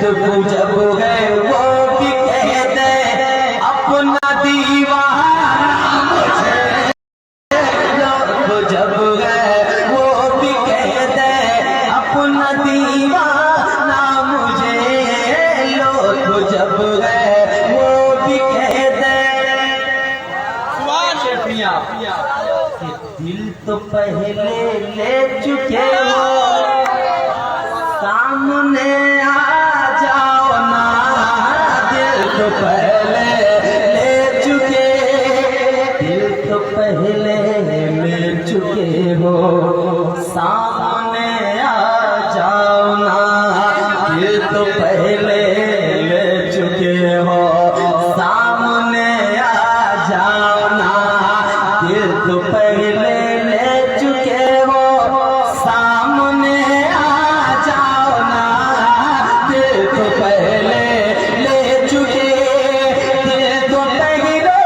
दुख जब है वो भी कह दे अपना दीवाना मुझे, दुख जब है वो भी कह दे अपना दीवाना मुझे, लोग जब है वो भी कह दे। दिल तो पहले ले चुके हो, सामने आ जाओ ना, दिल तो पहले ले चुके, दिल तो पहले ले चुके हो, सामने आ जाओ ना, दिल तो पहले ले चुके हो, सामने आ जाओ ना, दिल तो पहले ले चुके हो, सामने आ जाओ ना, दिल तो पहले ले चुके, दिल तो पहले ले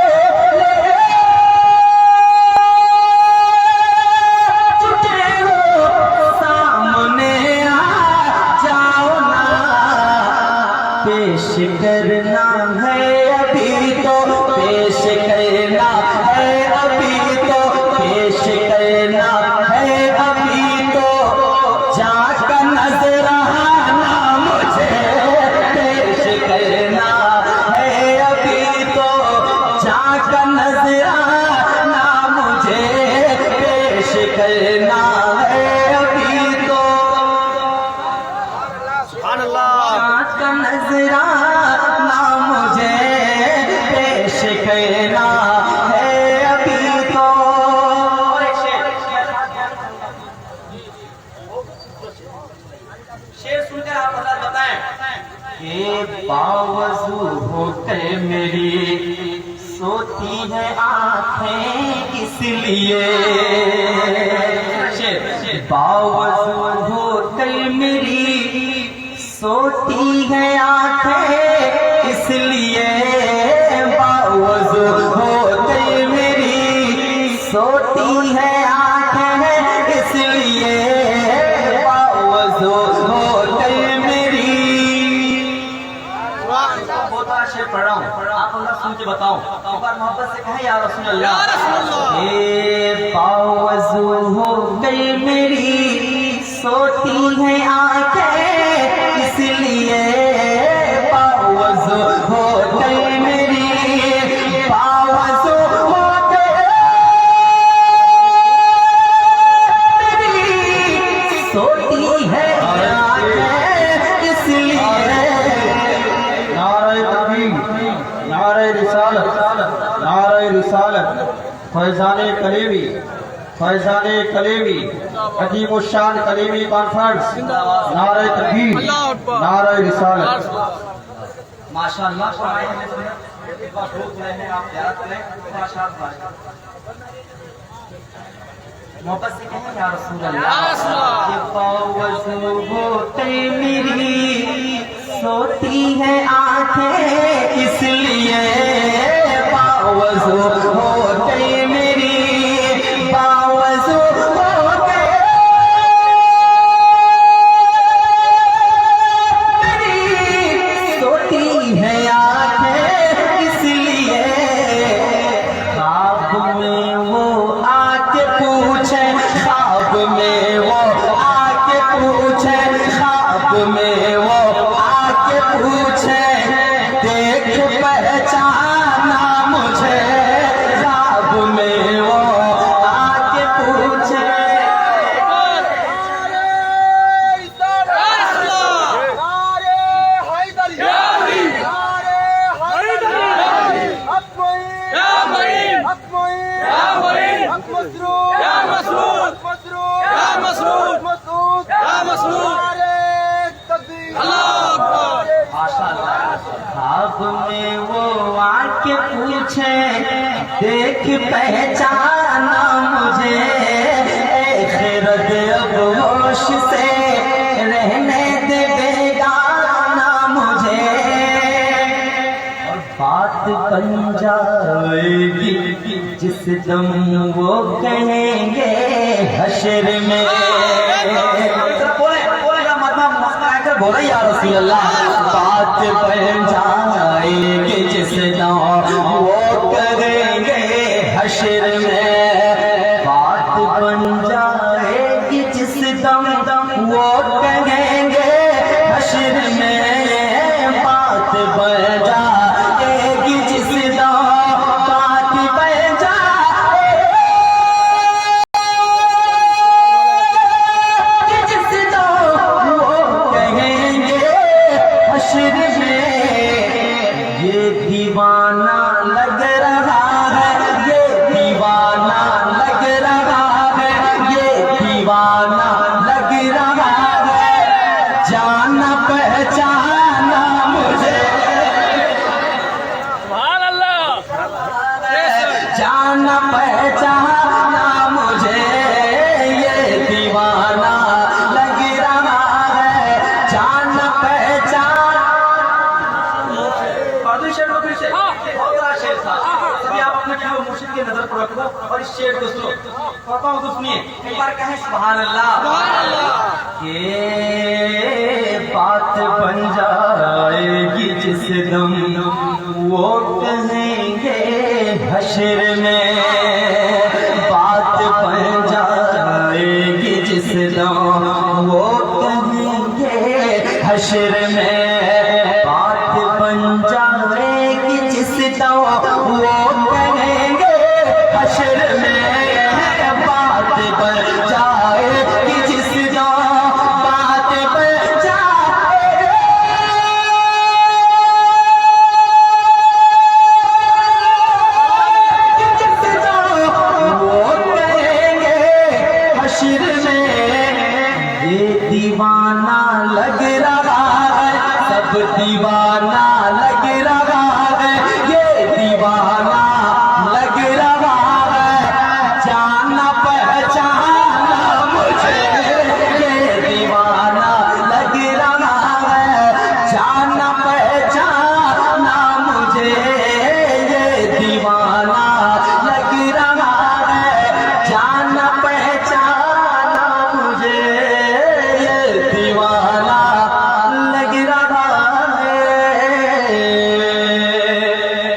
चुके हो, सामने आ जाओ ना, पेश करना है अभी तो, पेश करना है अभी तो, पेश करना है अभी तो, जाकर नजराना मुझे, पेश करना है अभी तो, जाकर नजराना मुझे, पेश करना है अभी तो, जाकर नजराना मुझे, पेश करना है अभी तो। शेर सुनकर आप बताएं कि बावजू होकर मेरी सोती है आंखें इसलिए, बावजू होकर मेरी सोती है आंखें इसलिए, बावजू होकर मेरी सोती है आंखें इसलिए, बावजू होकर मेरी। बहुत बार शेर पढ़ रहा हूँ, आप लोग सुन के बताओ, एक बार मोहब्बत से कहे या रसूल अल्लाह, ए बावजू होकर मेरी सोती है आंखें इसलिए, बावजू होकर मेरी, बावजू होकर मेरी सोती है आंखें इसलिए। नारे तकबीर, नारे रिसालत, नारे रिसालत, फैजाने कलेमी, फैजाने कलेमी, अजीम शान कलेमी कॉन्फ्रेंस, नारे तकबीर, नारे रिसालत। माशाअल्लाह फरमाए हैं, एक बार रोक रहे हैं आप ज़ियारत करें, माशाअल्लाह मोहब्बत से कहें या रसूल अल्लाह, ये बावजू होते मेरी सोती है आंखें इसलिए, बावजू होते मेरी, बावजू होते मेरी सोती है आंखें इसलिए, ख्वाब में वो आके पूछे, ख्वाब में वो आके पूछे, ख्वाब में वो आके पूछे, देख पहचाना मुझे, ख्वाब में वो आके पूछे। ख्वाब में वो आके पूछे, देख पहचाना मुझे, खैरत अब होश से रहने दे बेगाना मुझे, और बात बन जाएगी जिस दम वो कहेंगे हश्र में। कहकर बोला या रसूल अल्लाह, बात बन जाएगी जिस दम वो कहेंगे हश्र में, बात बन जाएगी जिस दम वो कहेंगे हश्र में, बात बन जाएगी जिस दम, बात बन जाएगी जिस दम वो कहेंगे हश्र में, ये दीवाना लग रहा है, ये दीवाना लग रहा है, ये दीवाना लग रहा है, जाना पहचाना मुझे, जाना पहचाना मुझे, ये दीवाना लग रहा है, जाना पहचाना। सभी आप अपने प्रिय मुर्शिद की नजर को रखो और इस शेर को सुनो, कहता हूँ तो सुनिए, एक बार कहें सुभान अल्लाह। के बात बन जाएगी जिस दम वो कहेंगे हश्र में, बात बन जाएगी जिस दम वो कहेंगे हश्र में, बात बन जाएगी जिस दम वो कहेंगे हश्र में, बात बन जाएगी जिस दम, बात बन जाएगी जिस दम वो कहेंगे हश्र में, ये दीवाना लग रहा है, सब दीवाना लग रहा है, ये दीवाना लग रहा है, जाना पहचाना मुझे, ये दीवाना लग रहा है, जाना पहचाना मुझे, ये दीवाना लग रहा है, जाना पहचाना मुझे, ये दीवाना लग रहा है।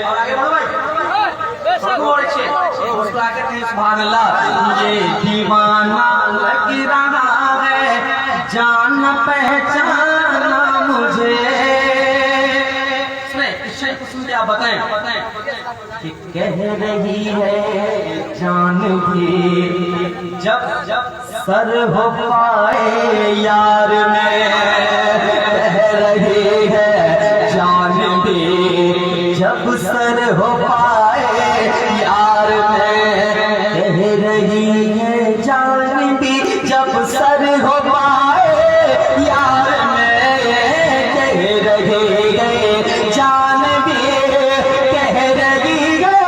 और आगे बढ़ो भाई, और अच्छे उसको आगे कहीं सुभान अल्लाह, ये दीवाना लग रहा है, जान पहचाना मुझे। सुने इस शेर को सुनते आप बताएं कि कह रही है जान भी जब सर हो पाए यार में, कह रही है जान भी जब सर हो पाए यार में, कह रही है जान भी जब सर हो पाए यार में, कह रही है जान भी, कह रही है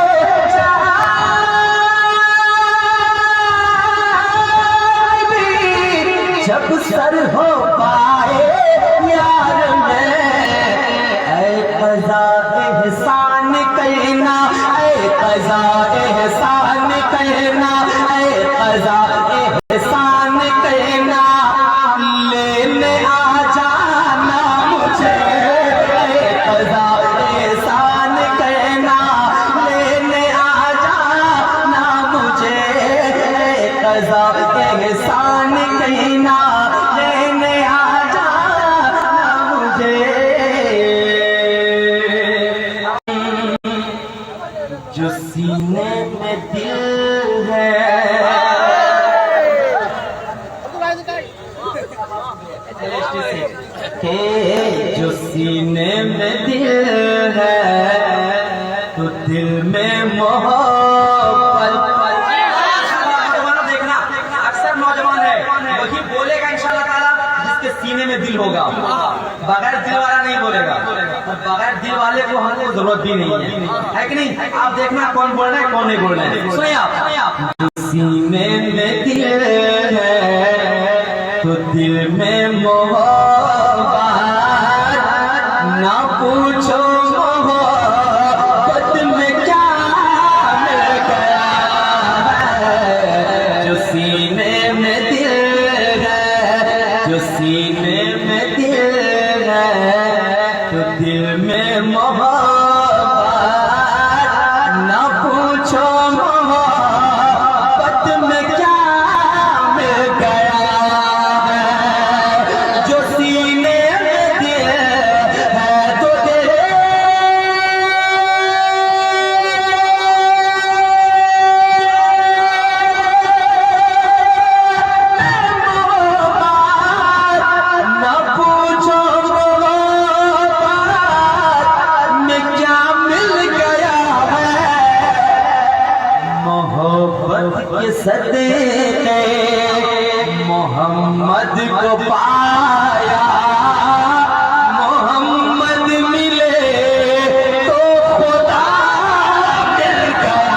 जान भी जब सर हो पाए यार में, ऐ कज़ा एहसान कहना, ऐ कज़ा एहसान कहना, ऐ कज़ा एहसान कहना, लेने आ जाना मुझे, ऐ कज़ा एहसान कहना, लेने आ जाना मुझे, ऐ कज़ा एहसान कहना, लेने आ जाना मुझे, जो सीने में दिल है, के जो सीने में दिल है, तो दिल में मोहब्बत। देखना अक्सर नौजवान है वही बोलेगा इंशाल्लाह ताला जिसके सीने में दिल होगा, बगैर दिल वाला नहीं बोलेगा, और बगैर दिल वाले को हमको जरूरत भी नहीं है कि नहीं? आप देखना कौन बोल रहा है कौन नहीं बोल रहा है। सुनिए आप, सीने में दिल है तो दिल में मोहब्बत, ना पूछो मोहब्बत में क्या मिल गया है, जो सीने में दिल है, जो सीने में दिल सदके मोहम्मद को पाया, मोहम्मद मिले तो खुदा मिल गया।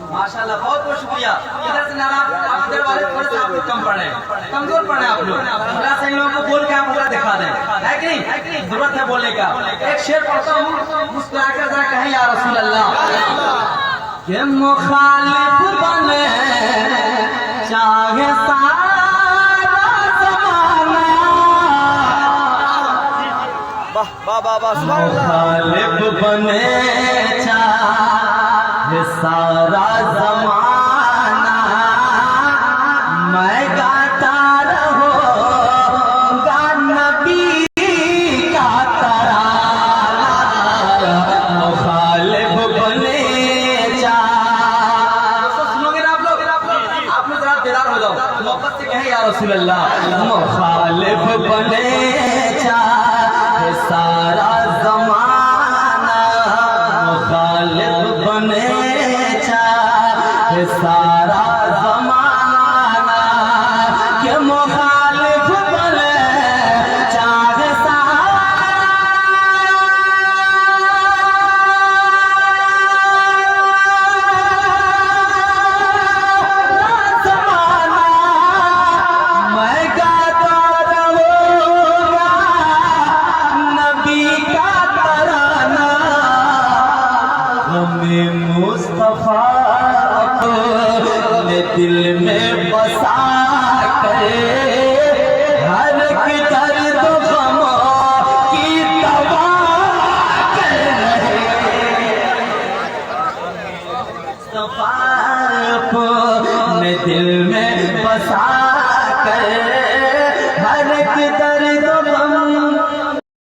माशाल्लाह, बहुत बहुत शुक्रिया। इधर से नारा इधर वाले थोड़े से आप लोग कम पढ़े, कमजोर पढ़े आप लोग। अल्लाह से इन लोगों को बोल के आप पूरा दिखा दें, है कि नहीं? जरूरत है बोलने का। एक शेर पढ़ता हूँ, मुस्कुराकर जरा कहें या रसूल अल्लाह। के मुखालिफ बने चाहे सारा ज़माना, मुखालिफ बने चाहे सारा ज़माना, मैं गाता रहूँगा नबी का तराना। मुखालिफ बने सुनोगे ना आप लोग जरा बेदार हो जाओ, मोहब्बत से कहें या रसूल अल्लाह। मुखालिफ बने चाहे सारा ज़माना, मुखालिफ बने चाहे सारा ज़माना, के मुखालिफ बने चाहे सारा ज़माना, मैं गाता रहूँगा नबी का तराना। हमें मुस्तफा अपने दिल में बसा करे, हर की दर्द गमों की दवा कर रहे। मुस्तफा अपने दिल में बसा कर हर की दर्द